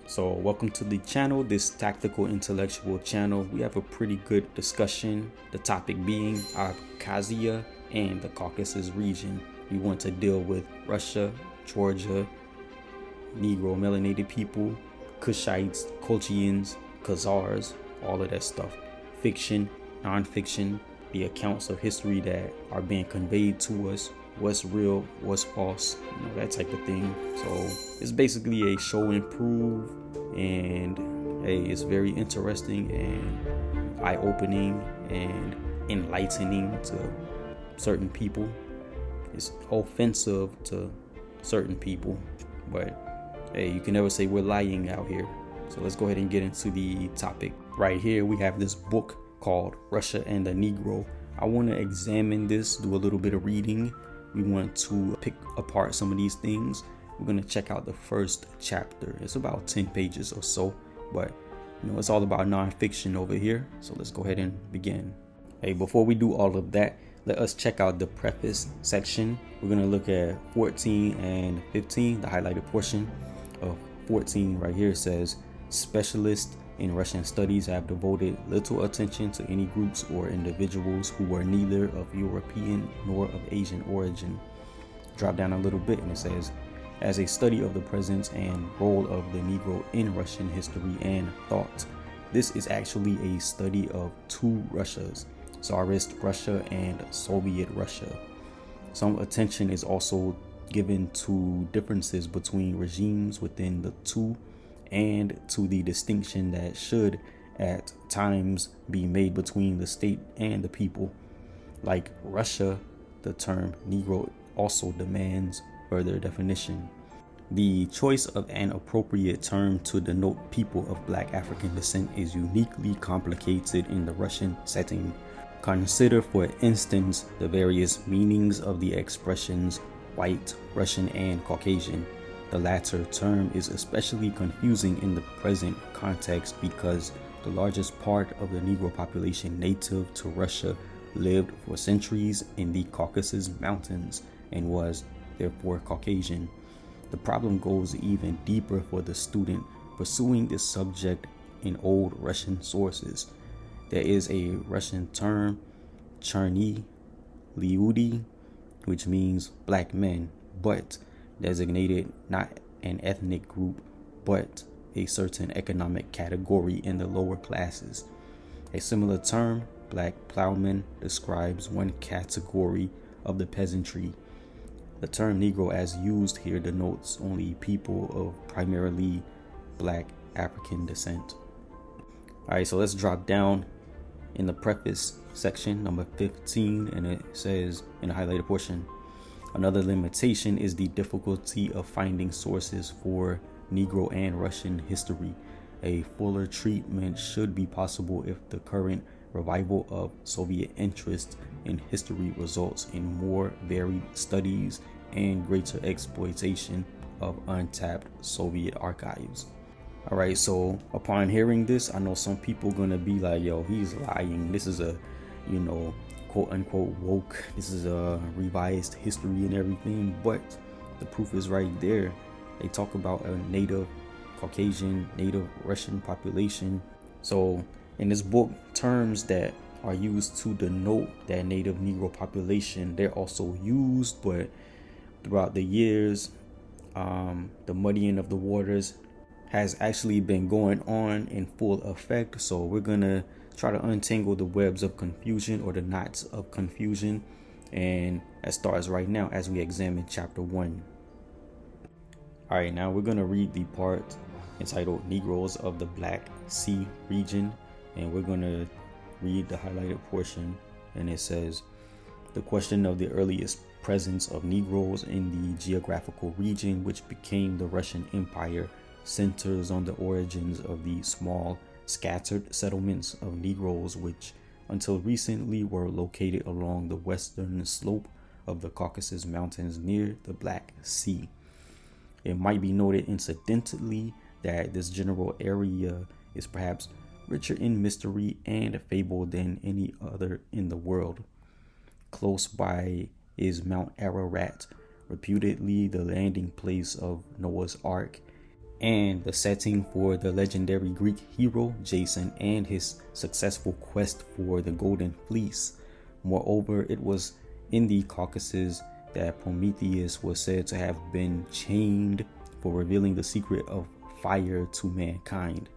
So welcome to the channel, this tactical intellectual channel. We have a pretty good discussion, the topic being Abkhazia and the Caucasus region. We want to deal with Russia, Georgia, Negro melanated people, Kushites, Colchians, Khazars, all of that stuff. Fiction, non-fiction, the accounts of history that are being conveyed to us, what's real, what's false, that type of thing. So it's basically a show and prove, and hey, it's very interesting and eye-opening and enlightening to certain people. It's offensive to certain people, but hey, you can never say we're lying out here. So let's go ahead and get into the topic. Right here we have this book called Russia and the Negro. I want to examine this, do a little bit of reading. We want to pick apart some of these things. We're going to check out the first chapter. It's about 10 pages or so, but it's all about nonfiction over here. So let's go ahead and begin. Hey, before we do all of that, let us check out the preface section. We're going to look at 14 and 15, the highlighted portion of 14 right here says, specialists in Russian studies have devoted little attention to any groups or individuals who were neither of European nor of Asian origin. Drop down a little bit and it says, as a study of the presence and role of the Negro in Russian history and thought, this is actually a study of two Russias, Tsarist Russia and Soviet Russia. Some attention is also given to differences between regimes within the two and to the distinction that should at times be made between the state and the people. Like Russia, the term Negro also demands further definition. The choice of an appropriate term to denote people of Black African descent is uniquely complicated in the Russian setting. Consider, for instance, the various meanings of the expressions white, Russian, and Caucasian. The latter term is especially confusing in the present context because the largest part of the Negro population native to Russia lived for centuries in the Caucasus Mountains and was therefore Caucasian. The problem goes even deeper for the student pursuing this subject in old Russian sources. There is a Russian term, Cherny Liudi, which means black men, but designated not an ethnic group, but a certain economic category in the lower classes. A similar term, black plowman, describes one category of the peasantry. The term Negro as used here denotes only people of primarily Black African descent. Alright, so let's drop down in the preface section, number 15, and it says in the highlighted portion, another limitation is the difficulty of finding sources for Negro and Russian history. A fuller treatment should be possible if the current revival of Soviet interest in history results in more varied studies and greater exploitation of untapped Soviet archives. All right, so upon hearing this, I know some people gonna be like, yo, he's lying. This is a, quote unquote woke. This is a revised history and everything, but the proof is right there. They talk about a native Caucasian, native Russian population. So in this book, terms that are used to denote that native Negro population, they're also used, but throughout the years, the muddying of the waters has actually been going on in full effect. So we're gonna try to untangle the webs of confusion or the knots of confusion, and that starts right now as we examine chapter 1. All right, now we're gonna read the part entitled Negroes of the Black Sea region, and we're gonna read the highlighted portion, and it says, the question of the earliest presence of Negroes in the geographical region which became the Russian Empire centers on the origins of the small scattered settlements of Negroes which until recently were located along the western slope of the Caucasus Mountains near the Black Sea. It might be noted incidentally that this general area is perhaps richer in mystery and fable than any other in the world. Close by is Mount Ararat, reputedly the landing place of Noah's Ark, and the setting for the legendary Greek hero Jason and his successful quest for the Golden Fleece. Moreover, it was in the Caucasus that Prometheus was said to have been chained for revealing the secret of fire to mankind.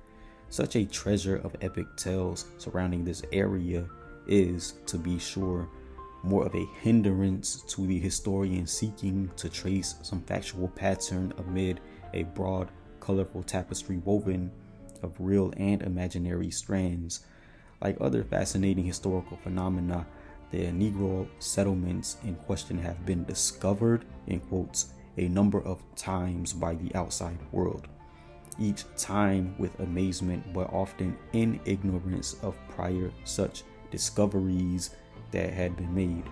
Such a treasure of epic tales surrounding this area is, to be sure, more of a hindrance to the historian seeking to trace some factual pattern amid a broad, colorful tapestry woven of real and imaginary strands. Like other fascinating historical phenomena, the Negro settlements in question have been discovered, in quotes, a number of times by the outside world, each time with amazement but often in ignorance of prior such discoveries that had been made.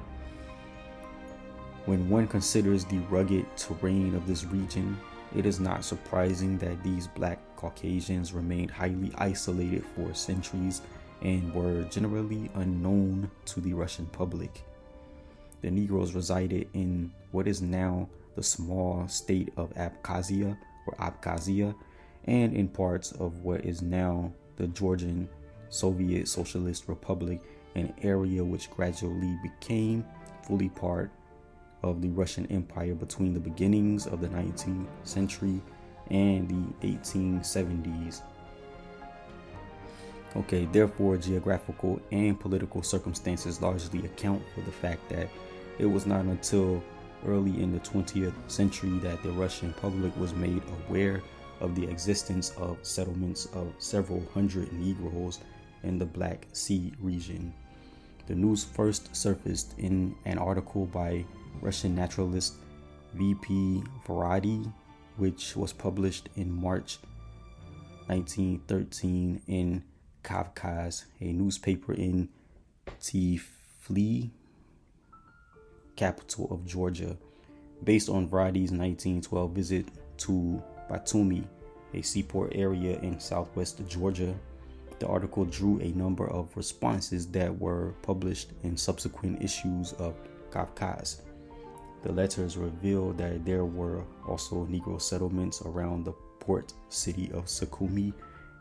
When one considers the rugged terrain of this region, it is not surprising that these Black Caucasians remained highly isolated for centuries and were generally unknown to the Russian public. The Negroes resided in what is now the small state of Abkhazia and in parts of what is now the Georgian Soviet Socialist Republic, an area which gradually became fully part of the Russian Empire between the beginnings of the 19th century and the 1870s. Okay, therefore, geographical and political circumstances largely account for the fact that it was not until early in the 20th century that the Russian public was made aware of the existence of settlements of several hundred Negroes in the Black Sea region. The news first surfaced in an article by Russian naturalist V.P. Varady, which was published in March 1913 in Caucuses, a newspaper in Tiflis, capital of Georgia, based on Varady's 1912 visit to Batumi, a seaport area in southwest Georgia. The article drew a number of responses that were published in subsequent issues of Caucuses. The letters revealed that there were also Negro settlements around the port city of Sukhumi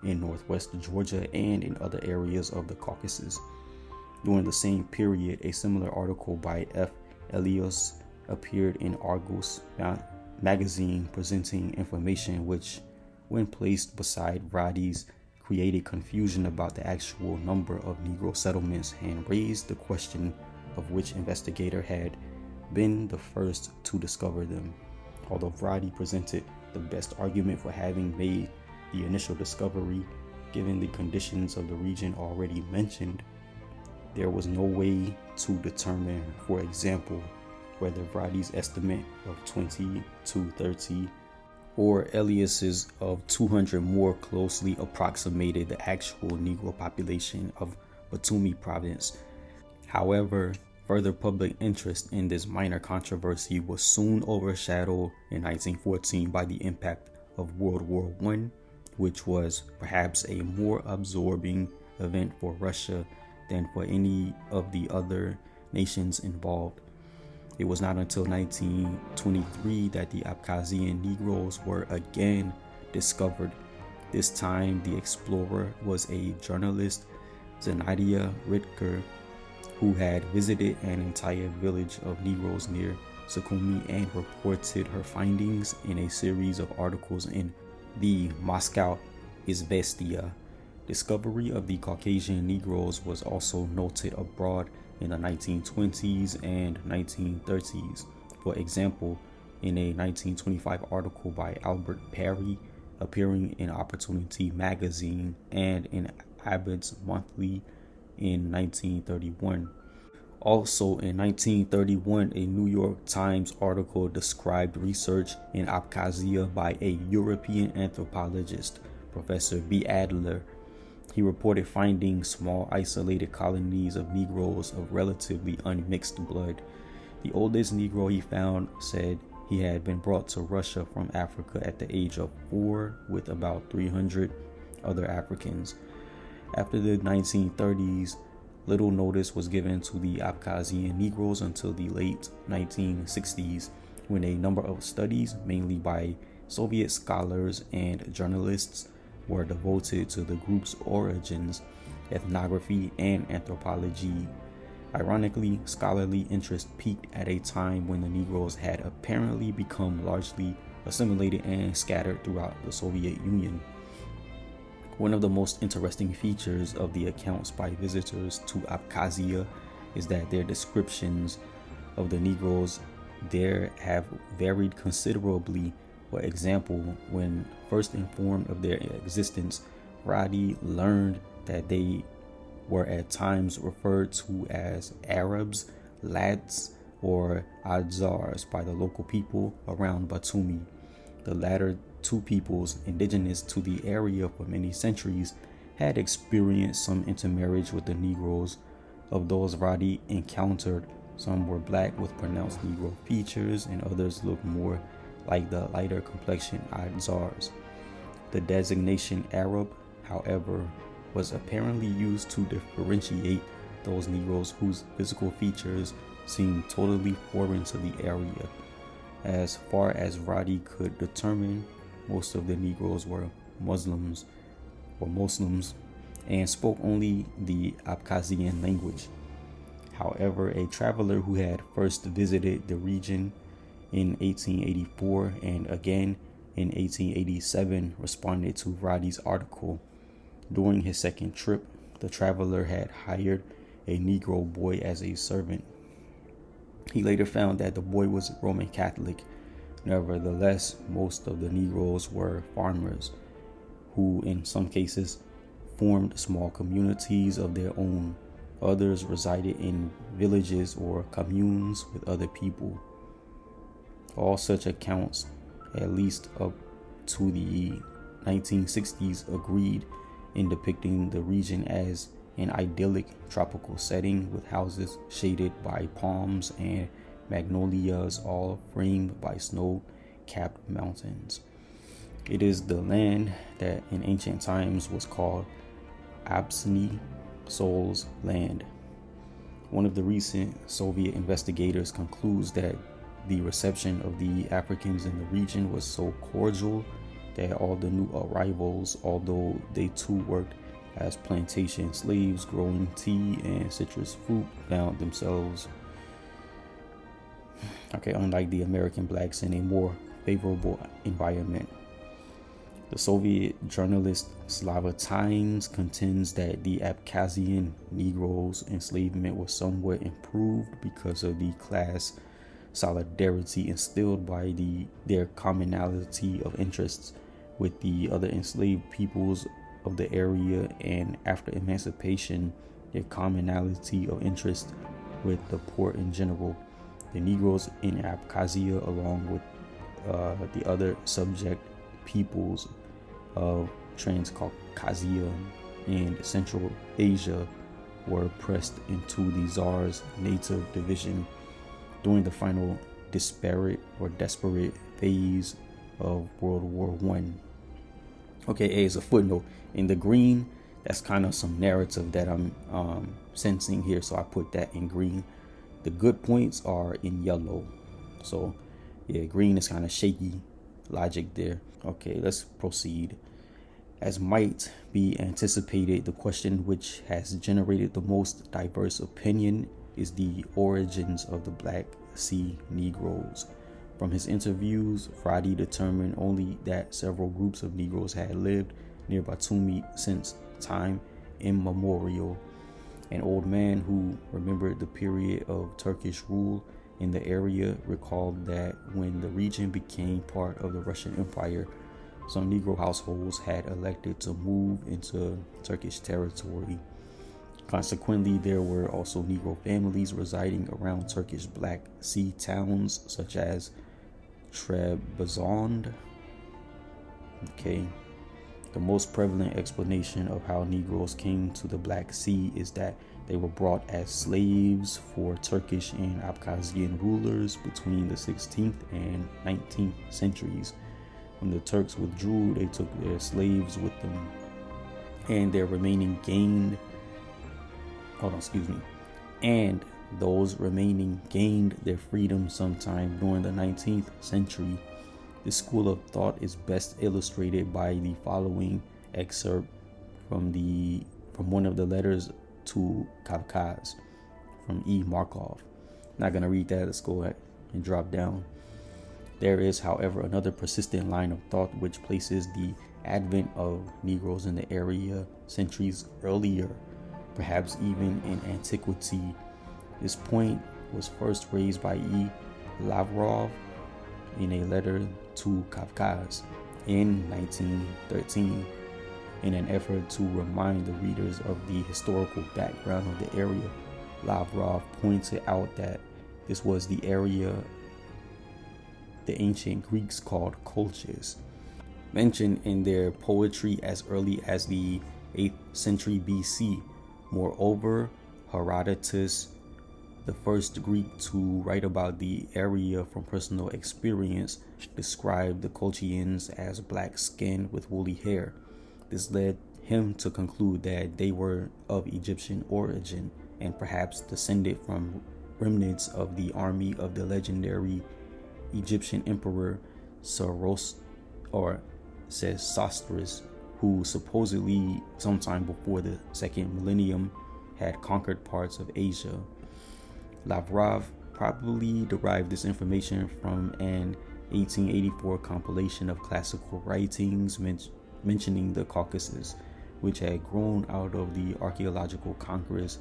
in northwest Georgia and in other areas of the Caucasus. During the same period, a similar article by F. Elias appeared in Argus magazine presenting information which, when placed beside Varady's, created confusion about the actual number of Negro settlements and raised the question of which investigator had been the first to discover them. Although Varady presented the best argument for having made the initial discovery, given the conditions of the region already mentioned, there was no way to determine, for example, whether Varady's estimate of 20 to 30 or Elias's of 200 more closely approximated the actual Negro population of Batumi province. However, further public interest in this minor controversy was soon overshadowed in 1914 by the impact of World War I, which was perhaps a more absorbing event for Russia than for any of the other nations involved. It was not until 1923 that the Abkhazian Negroes were again discovered. This time, the explorer was a journalist, Zenaida Ritker, who had visited an entire village of Negroes near Sukhumi and reported her findings in a series of articles in the Moscow Izvestia. Discovery of the Caucasian Negroes was also noted abroad in the 1920s and 1930s. For example, in a 1925 article by Albert Perry appearing in Opportunity magazine and in Abbott's Monthly in 1931. Also in 1931, a New York Times article described research in Abkhazia by a European anthropologist, Professor B. Adler. He reported finding small isolated colonies of Negroes of relatively unmixed blood. The oldest Negro he found said he had been brought to Russia from Africa at the age of 4 with about 300 other Africans. After the 1930s, little notice was given to the Abkhazian Negroes until the late 1960s, when a number of studies, mainly by Soviet scholars and journalists were devoted to the group's origins, ethnography, and anthropology. Ironically, scholarly interest peaked at a time when the Negroes had apparently become largely assimilated and scattered throughout the Soviet Union. One of the most interesting features of the accounts by visitors to Abkhazia is that their descriptions of the Negroes there have varied considerably. For example, when first informed of their existence, Radi learned that they were at times referred to as Arabs, Lads, or Adzars by the local people around Batumi. The latter two peoples, indigenous to the area for many centuries, had experienced some intermarriage with the Negroes. Of those Radi encountered, some were black with pronounced Negro features, and others looked more like the lighter complexion Adzars. The designation Arab, however, was apparently used to differentiate those Negroes whose physical features seemed totally foreign to the area. As far as Radi could determine, most of the Negroes were Muslims and spoke only the Abkhazian language. However, a traveler who had first visited the region in 1884 and again in 1887 responded to Radi's article. During his second trip, the traveler had hired a Negro boy as a servant. He later found that the boy was Roman Catholic. Nevertheless, most of the Negroes were farmers, who in some cases formed small communities of their own. Others resided in villages or communes with other people. All such accounts, at least up to the 1960s, agreed in depicting the region as an idyllic tropical setting with houses shaded by palms and magnolias, all framed by snow-capped mountains. It is the land that in ancient times was called Abkhazia, Soul's land. One of the recent Soviet investigators concludes that the reception of the Africans in the region was so cordial that all the new arrivals, although they too worked as plantation slaves growing tea and citrus fruit, found themselves, unlike the American blacks, in a more favorable environment. The Soviet journalist Slava Times contends that the Abkhazian Negroes' enslavement was somewhat improved because of the class solidarity instilled by their commonality of interests with the other enslaved peoples of the area, and after emancipation, their commonality of interest with the poor in general. The Negroes in Abkhazia, along with the other subject peoples of Transcaucasia and Central Asia, were pressed into the Tsar's native division during the final desperate phase of World War I. Okay, as a footnote, in the green, that's kind of some narrative that I'm sensing here, so I put that in green. The good points are in yellow. So yeah, green is kind of shaky logic there. Okay, let's proceed. As might be anticipated, the question which has generated the most diverse opinion is the origins of the Black Sea Negroes. From his interviews, Radi determined only that several groups of Negroes had lived near Batumi since time immemorial. An old man who remembered the period of Turkish rule in the area recalled that when the region became part of the Russian Empire, some Negro households had elected to move into Turkish territory. Consequently, there were also Negro families residing around Turkish Black Sea towns such as Trebizond. The most prevalent explanation of how Negroes came to the Black Sea is that they were brought as slaves for Turkish and Abkhazian rulers between the 16th and 19th centuries. When the Turks withdrew, they took their slaves with them, and those remaining gained their freedom sometime during the 19th century. This school of thought is best illustrated by the following excerpt from one of the letters to Caucuses from E. Markov. Not going to read that. Let's go ahead and drop down. There is, however, another persistent line of thought which places the advent of Negroes in the area centuries earlier, perhaps even in antiquity. This point was first raised by E. Lavrov in a letter to Caucuses in 1913. In an effort to remind the readers of the historical background of the area, Lavrov pointed out that this was the area the ancient Greeks called Caucuses, mentioned in their poetry as early as the 8th century BC. Moreover, Herodotus, the first Greek to write about the area from personal experience, described the Caucusians as black-skinned with woolly hair. This led him to conclude that they were of Egyptian origin and perhaps descended from remnants of the army of the legendary Egyptian emperor Sosostris, who supposedly sometime before the second millennium had conquered parts of Asia. Lavrov probably derived this information from an 1884 compilation of classical writings mentioning the Caucasus, which had grown out of the archaeological congress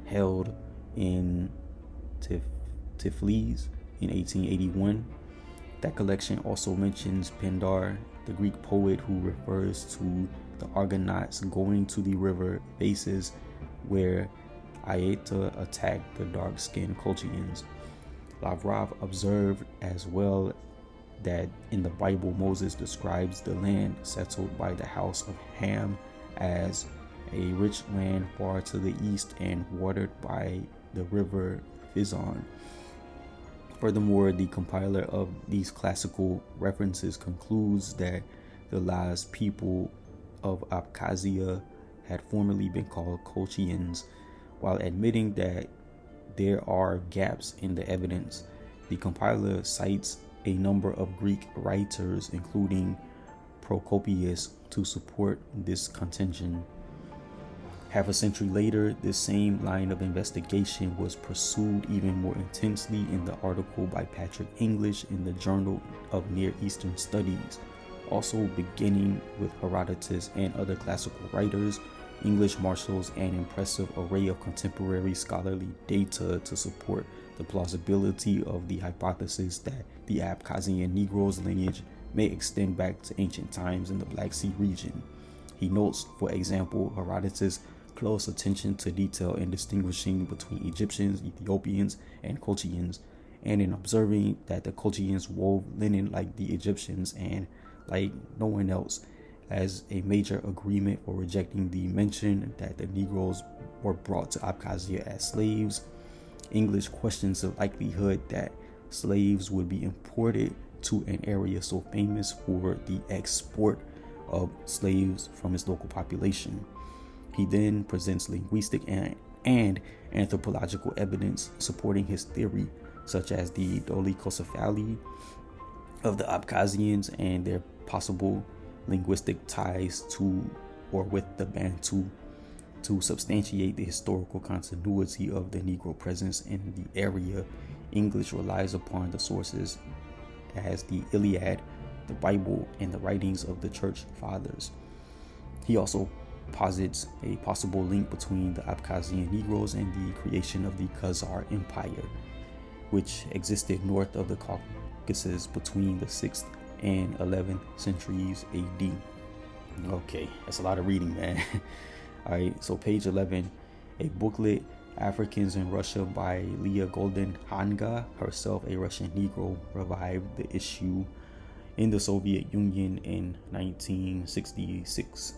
held in Tiflis in 1881. That collection also mentions Pindar, the Greek poet, who refers to the Argonauts going to the river Basis, where Aeta attacked the dark-skinned Caucusians. Lavrov observed as well that in the Bible, Moses describes the land settled by the house of Ham as a rich land far to the east and watered by the river Fizon. Furthermore, the compiler of these classical references concludes that the last people of Abkhazia had formerly been called Caucusians. While admitting that there are gaps in the evidence, the compiler cites a number of Greek writers, including Procopius, to support this contention. Half a century later, this same line of investigation was pursued even more intensely in the article by Patrick English in the Journal of Near Eastern Studies. Also beginning with Herodotus and other classical writers, English marshals an impressive array of contemporary scholarly data to support the plausibility of the hypothesis that the Abkhazian Negroes' lineage may extend back to ancient times in the Black Sea region. He notes, for example, Herodotus' close attention to detail in distinguishing between Egyptians, Ethiopians, and Caucusians, and in observing that the Caucusians wove linen like the Egyptians and like no one else, as a major agreement for rejecting the mention that the Negroes were brought to Abkhazia as slaves. English questions the likelihood that slaves would be imported to an area so famous for the export of slaves from its local population. He then presents linguistic and anthropological evidence supporting his theory, such as the dolichocephaly of the Abkhazians and their possible linguistic ties to or with the Bantu, to substantiate the historical continuity of the Negro presence in the area. English relies upon the sources as the Iliad, the Bible, and the writings of the Church Fathers. He also posits a possible link between the Abkhazian Negroes and the creation of the Khazar Empire, which existed north of the Caucasus between the 6th and 11th centuries AD. Okay, that's a lot of reading, man. All right, so page 11, a booklet, Africans in Russia by Leah Golden Hanga, herself a Russian Negro, revived the issue in the Soviet Union in 1966.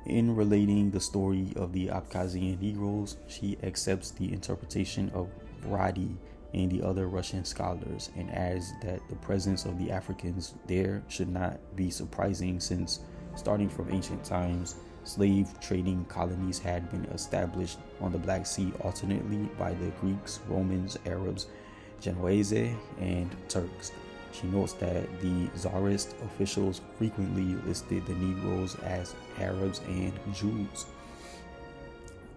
In relating the story of the Abkhazian Negroes, she accepts the interpretation of Brody and the other Russian scholars, and adds that the presence of the Africans there should not be surprising, since starting from ancient times, slave trading colonies had been established on the Black Sea alternately by the Greeks, Romans, Arabs, Genoese, and Turks. She notes that the Tsarist officials frequently listed the Negroes as Arabs and Jews.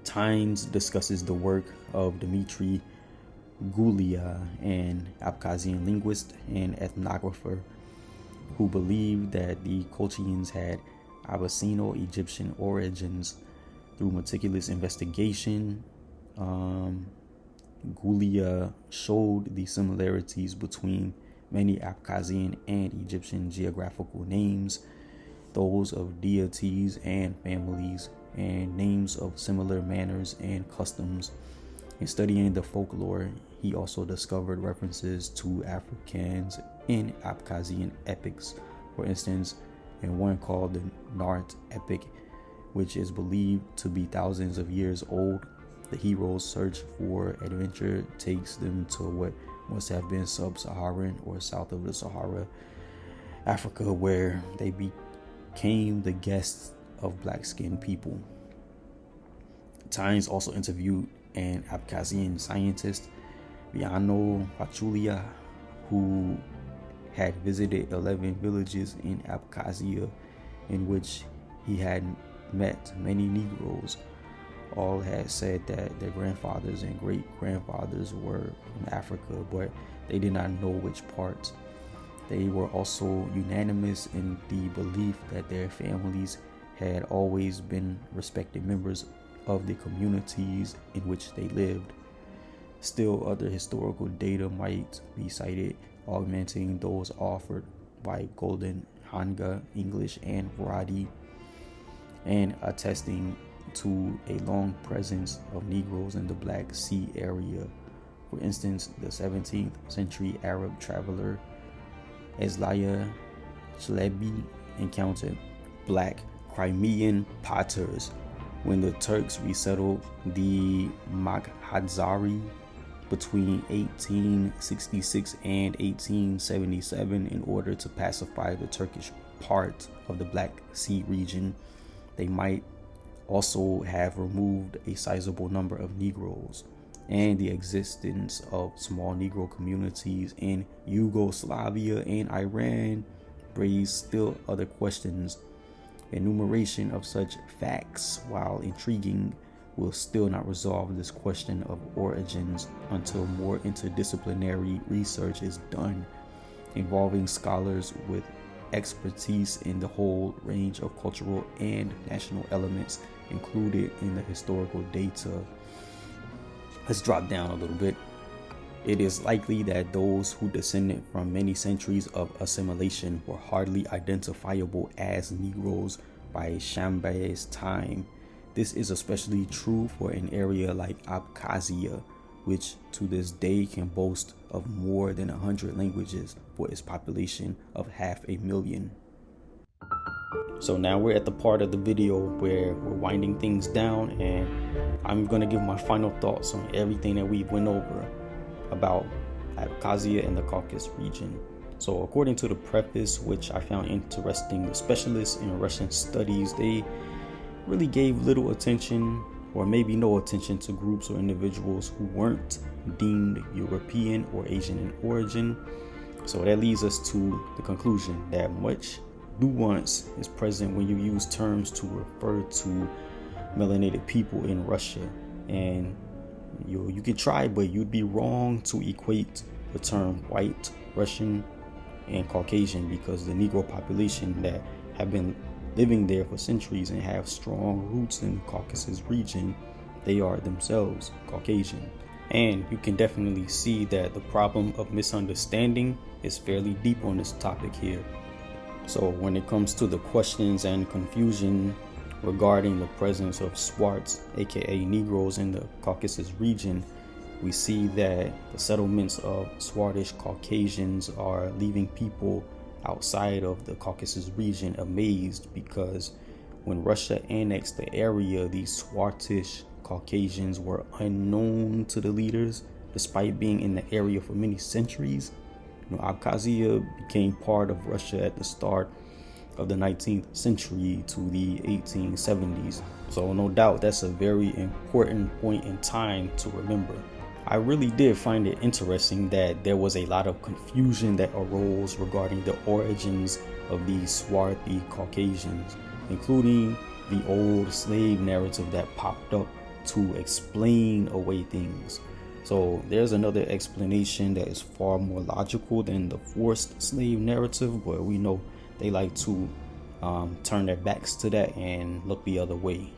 Times discusses the work of Dmitry Gulia, an Abkhazian linguist and ethnographer who believed that the Caucuses had Abyssino-Egyptian origins. Through meticulous investigation, Gulia showed the similarities between many Abkhazian and Egyptian geographical names, those of deities and families, and names of similar manners and customs. In studying the folklore, he also discovered references to Africans in Abkhazian epics. For instance, in one called the Nart epic, which is believed to be thousands of years old, the hero's search for adventure takes them to what must have been sub-Saharan or south of the Sahara, Africa, where they became the guests of black-skinned people. Times also interviewed an Abkhazian scientist, Viano Pachulia, who had visited 11 villages in Abkhazia, in which he had met many Negroes. All had said that their grandfathers and great-grandfathers were from Africa, but they did not know which parts. They were also unanimous in the belief that their families had always been respected members of the communities in which they lived. Still, other historical data might be cited, augmenting those offered by Golden, Hanga, English, and Varadi, and attesting to a long presence of Negroes in the Black Sea area. For instance, the 17th century Arab traveler Eslaya Chalebi encountered black Crimean potters when the Turks resettled the Maghadzari between 1866 and 1877 in order to pacify the Turkish part of the Black Sea region. They might also have removed a sizable number of Negroes, and the existence of small Negro communities in Yugoslavia and Iran raised still other questions. Enumeration of such facts, while intriguing, will still not resolve this question of origins until more interdisciplinary research is done, involving scholars with expertise in the whole range of cultural and national elements included in the historical data. Let's drop down a little bit. It is likely that those who descended from many centuries of assimilation were hardly identifiable as Negroes by Shambay's time. This is especially true for an area like Abkhazia, which to this day can boast of more than 100 languages for its population of 500,000. So now we're at the part of the video where we're winding things down, and I'm going to give my final thoughts on everything that we went over about Abkhazia and the Caucasus region. So according to the preface, which I found interesting, the specialists in Russian studies, they really gave little attention, or maybe no attention, to groups or individuals who weren't deemed European or Asian in origin. So that leads us to the conclusion that much nuance is present when you use terms to refer to melanated people in Russia. And you can try, but you'd be wrong to equate the term white, Russian, and Caucasian, because the Negro population that have been living there for centuries and have strong roots in the Caucasus region, they are themselves Caucasian. And you can definitely see that the problem of misunderstanding is fairly deep on this topic here. So when it comes to the questions and confusion regarding the presence of Swarts, aka Negroes, in the Caucasus region, we see that the settlements of Swartish Caucasians are leaving people outside of the Caucasus region amazed, because when Russia annexed the area, these Swartish Caucasians were unknown to the leaders despite being in the area for many centuries. Abkhazia became part of Russia at the start of the 19th century to the 1870s. So no doubt that's a very important point in time to remember. I really did find it interesting that there was a lot of confusion that arose regarding the origins of these swarthy Caucasians, including the old slave narrative that popped up to explain away things. So there's another explanation that is far more logical than the forced slave narrative, but we know they like to turn their backs to that and look the other way.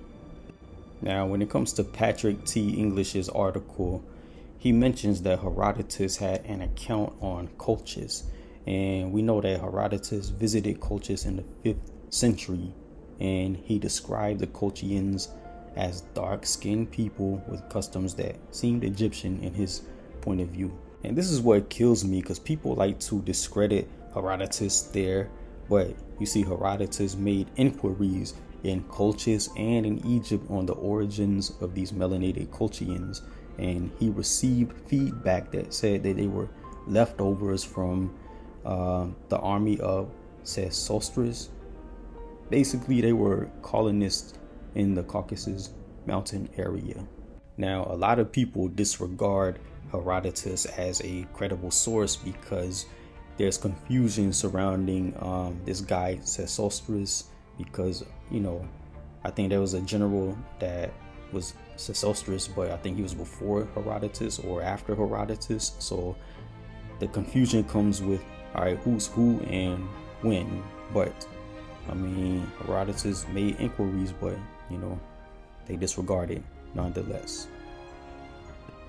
Now, when it comes to Patrick T. English's article, he mentions that Herodotus had an account on Caucuses, and we know that Herodotus visited Caucuses in the 5th century, and he described the Caucasians as dark-skinned people with customs that seemed Egyptian in his point of view. And this is what kills me, because people like to discredit Herodotus there, but you see Herodotus made inquiries in Caucasus and in Egypt on the origins of these melanated Caucasians, and he received feedback that said that they were leftovers from the army of Sesostris. Basically, they were colonists in the Caucasus mountain area. Now, a lot of people disregard Herodotus as a credible source because there's confusion surrounding this guy Sesostris, because, you know, I think there was a general that was Sesostris, but I think he was before Herodotus or after Herodotus. So the confusion comes with, all right, who's who and when. But I mean, Herodotus made inquiries, but, you know, they disregarded nonetheless.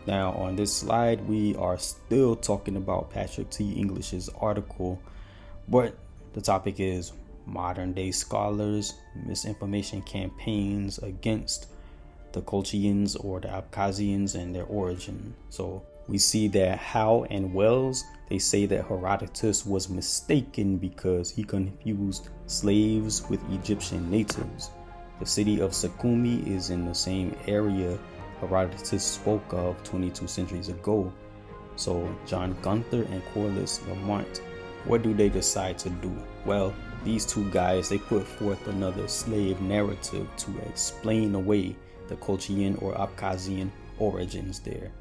Now, on this slide, we are still talking about Patrick T. English's article, but the topic is modern day scholars, misinformation campaigns against the Caucasians or the Abkhazians and their origin. So we see that Howe and Wells, they say that Herodotus was mistaken because he confused slaves with Egyptian natives. The city of Sukhumi is in the same area Herodotus spoke of 22 centuries ago. So John Gunther and Corliss Lamont, what do they decide to do? Well, these two guys, they put forth another slave narrative to explain away the Caucasian or Abkhazian origins there.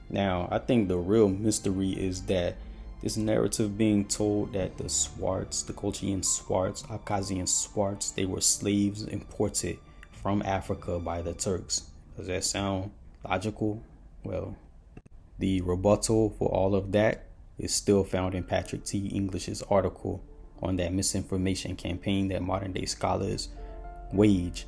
Now, I think the real mystery is that this narrative being told that the Swarts, the Caucasian Swarts, Abkhazian Swarts, they were slaves imported from Africa by the Turks. Does that sound logical? Well, the rebuttal for all of that is still found in Patrick T. English's article on that misinformation campaign that modern day scholars wage.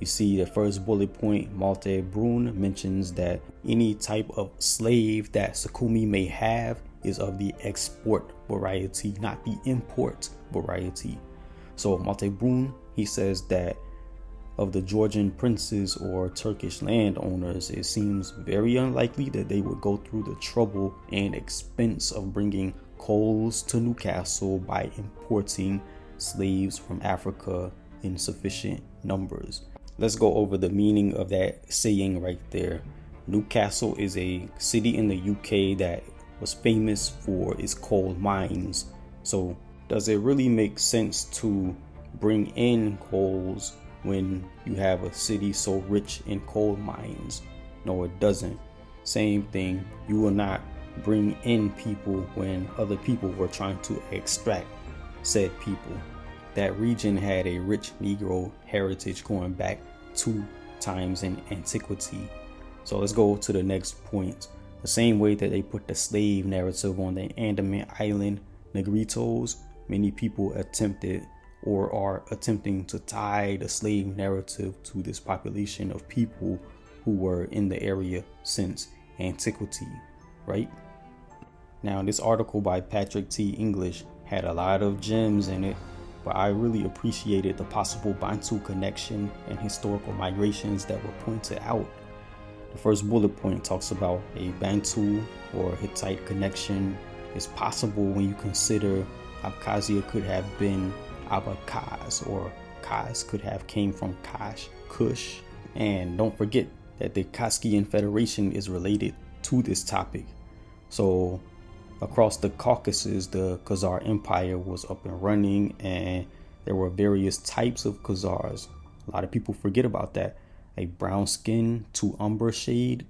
You see the first bullet point, Malte Brun mentions that any type of slave that Sukhumi may have is of the export variety, not the import variety. So Malte Brun, he says that of the Georgian princes or Turkish landowners, it seems very unlikely that they would go through the trouble and expense of bringing coals to Newcastle by importing slaves from Africa in sufficient numbers. Let's go over the meaning of that saying right there. Newcastle is a city in the UK that was famous for its coal mines. So does it really make sense to bring in coals when you have a city so rich in coal mines? No, it doesn't. Same thing, you will not bring in people when other people were trying to extract said people. That region had a rich Negro heritage going back 2 times in antiquity. So let's go to the next point. The same way that they put the slave narrative on the Andaman Island Negritos, many people attempted or are attempting to tie the slave narrative to this population of people who were in the area since antiquity, right? Now, this article by Patrick T. English had a lot of gems in it, but I really appreciated the possible Bantu connection and historical migrations that were pointed out. The first bullet point talks about a Bantu or Hittite connection is possible when you consider Abkhazia could have been Abkhaz, or Kaz could have came from Kash, Kush. And don't forget that the Kaskian Federation is related to this topic. So across the Caucasus, the Khazar Empire was up and running, and there were various types of Khazars. A lot of people forget about that. A brown skin to umber shade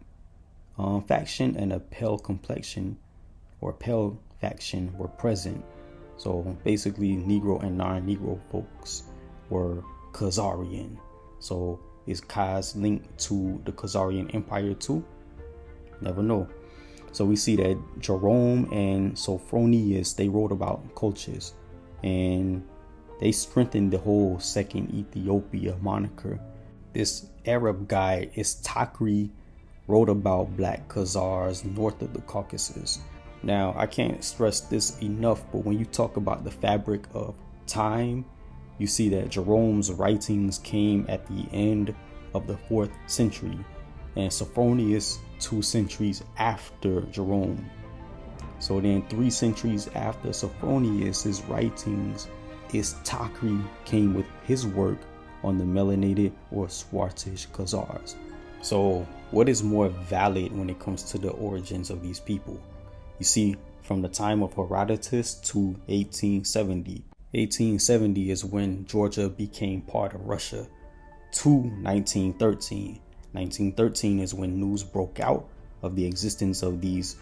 faction and a pale complexion or pale faction were present. So basically, Negro and non-Negro folks were Khazarian. So is Khaz linked to the Khazarian Empire too? Never know. So we see that Jerome and Sophronius, they wrote about Caucuses, and they strengthened the whole Second Ethiopia moniker. This Arab guy, Istakri, wrote about black Khazars north of the Caucasus. Now, I can't stress this enough, but when you talk about the fabric of time, you see that Jerome's writings came at the end of the 4th century, and Sophronius 2 centuries after Jerome. So then 3 centuries after Sophronius' writings, Istakri came with his work on the melanated or Swartish Khazars. So what is more valid when it comes to the origins of these people? You see, from the time of Herodotus to 1870. 1870 is when Georgia became part of Russia, to 1913. 1913 is when news broke out of the existence of these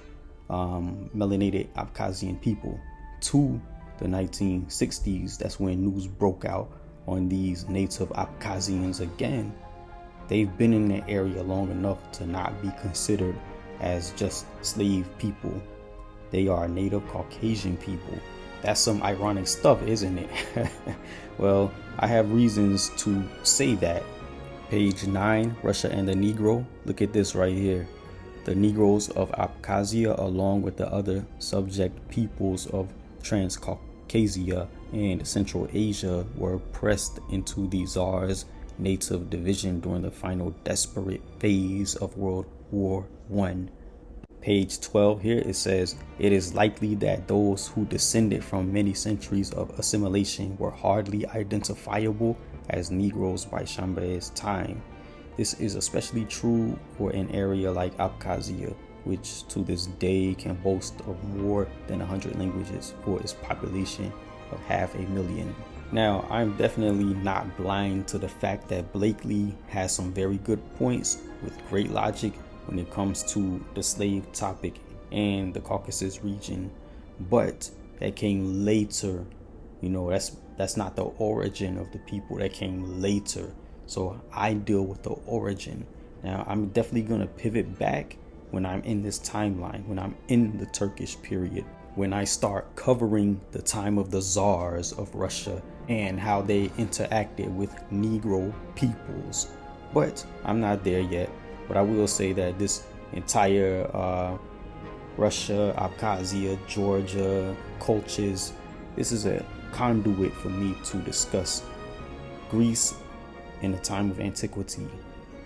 melanated Abkhazian people. To the 1960s, that's when news broke out on these native Abkhazians again. They've been in the area long enough to not be considered as just slave people. They are native Caucasian people. That's some ironic stuff, isn't it? Well, I have reasons to say that. Page 9, Russia and the Negro. Look at this right here. The Negroes of Abkhazia, along with the other subject peoples of Transcaucasia and Central Asia, were pressed into the Tsar's native division during the final desperate phase of World War I. Page 12 here, it says, it is likely that those who descended from many centuries of assimilation were hardly identifiable as Negroes by Chambert's time. This is especially true for an area like Abkhazia, which to this day can boast of more than 100 languages for its population of 500,000. Now, I'm definitely not blind to the fact that Blakely has some very good points with great logic when it comes to the slave topic and the Caucasus region, but that came later. You know, that's not the origin of the people. That came later. So I deal with the origin. Now, I'm definitely going to pivot back when I'm in this timeline, when I'm in the Turkish period, when I start covering the time of the czars of Russia and how they interacted with Negro peoples. But I'm not there yet. But I will say that this entire Russia, Abkhazia, Georgia, Caucasus, this is a conduit for me to discuss Greece in the time of antiquity.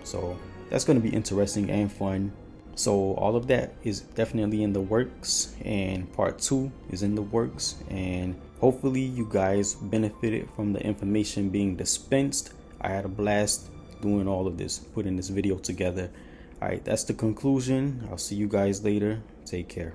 So that's going to be interesting and fun. So all of that is definitely in the works, and part 2 is in the works, and hopefully you guys benefited from the information being dispensed. I had a blast doing all of this, putting this video together. All right, that's the conclusion. I'll see you guys later. Take care.